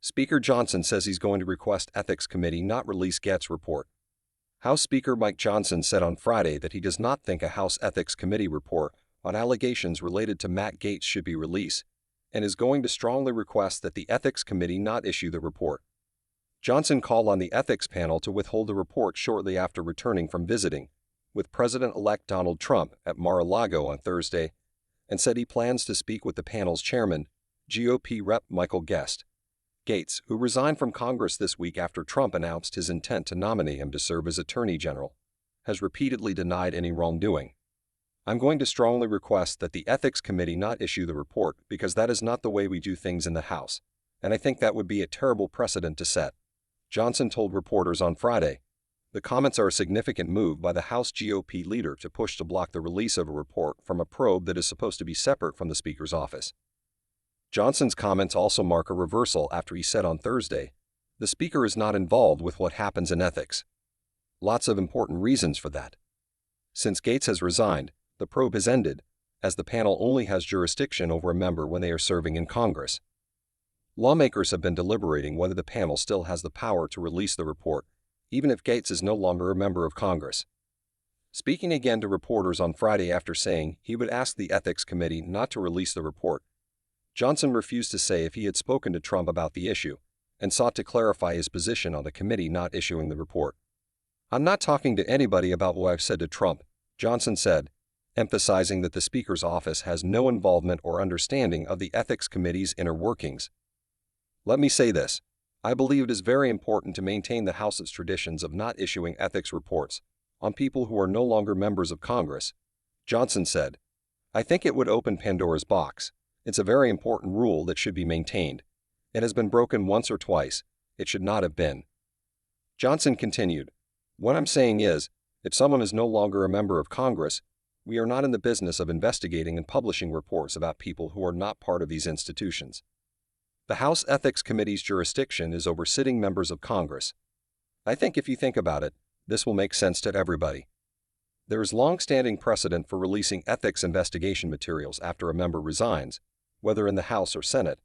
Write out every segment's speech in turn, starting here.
Speaker Johnson says he's going to request Ethics Committee not release Gaetz report. House Speaker Mike Johnson said on Friday that he does not think a House Ethics Committee report on allegations related to Matt Gaetz should be released, and is going to strongly request that the Ethics Committee not issue the report. Johnson called on the ethics panel to withhold the report shortly after returning from visiting with President-elect Donald Trump at Mar-a-Lago on Thursday, and said he plans to speak with the panel's chairman, GOP Rep. Michael Gaetz. Gaetz, who resigned from Congress this week after Trump announced his intent to nominate him to serve as Attorney General, has repeatedly denied any wrongdoing. "I'm going to strongly request that the Ethics Committee not issue the report because that is not the way we do things in the House, and I think that would be a terrible precedent to set," Johnson told reporters on Friday. The comments are a significant move by the House GOP leader to push to block the release of a report from a probe that is supposed to be separate from the Speaker's office. Johnson's comments also mark a reversal after he said on Thursday, "The Speaker is not involved with what happens in ethics." Lots of important reasons for that. Since Gaetz has resigned, the probe has ended, as the panel only has jurisdiction over a member when they are serving in Congress. Lawmakers have been deliberating whether the panel still has the power to release the report, even if Gaetz is no longer a member of Congress. Speaking again to reporters on Friday after saying he would ask the Ethics Committee not to release the report, Johnson refused to say if he had spoken to Trump about the issue, and sought to clarify his position on the committee not issuing the report. "I'm not talking to anybody about what I've said to Trump," Johnson said, emphasizing that the Speaker's office has no involvement or understanding of the Ethics Committee's inner workings. "Let me say this. I believe it is very important to maintain the House's traditions of not issuing ethics reports on people who are no longer members of Congress," Johnson said. "I think it would open Pandora's box. It's a very important rule that should be maintained. It has been broken once or twice. It should not have been." Johnson continued, "What I'm saying is, if someone is no longer a member of Congress, we are not in the business of investigating and publishing reports about people who are not part of these institutions. The House Ethics Committee's jurisdiction is over sitting members of Congress. I think if you think about it, this will make sense to everybody. There is long-standing precedent for releasing ethics investigation materials after a member resigns, whether in the House or Senate.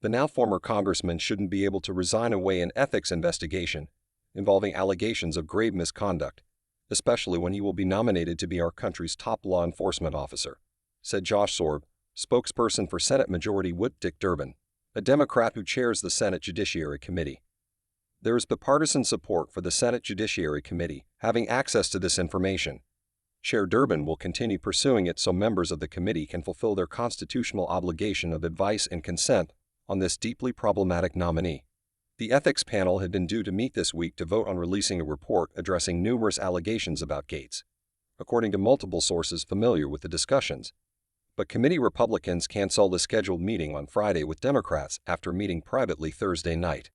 The now former congressman shouldn't be able to resign away an ethics investigation involving allegations of grave misconduct, especially when he will be nominated to be our country's top law enforcement officer," said Josh Sorb, spokesperson for Senate Majority Whip Dick Durbin, a Democrat who chairs the Senate Judiciary Committee. There is bipartisan support for the Senate Judiciary Committee having access to this information. Chair Durbin will continue pursuing it so members of the committee can fulfill their constitutional obligation of advice and consent on this deeply problematic nominee. The ethics panel had been due to meet this week to vote on releasing a report addressing numerous allegations about Gaetz, according to multiple sources familiar with the discussions. But committee Republicans canceled the scheduled meeting on Friday with Democrats after meeting privately Thursday night.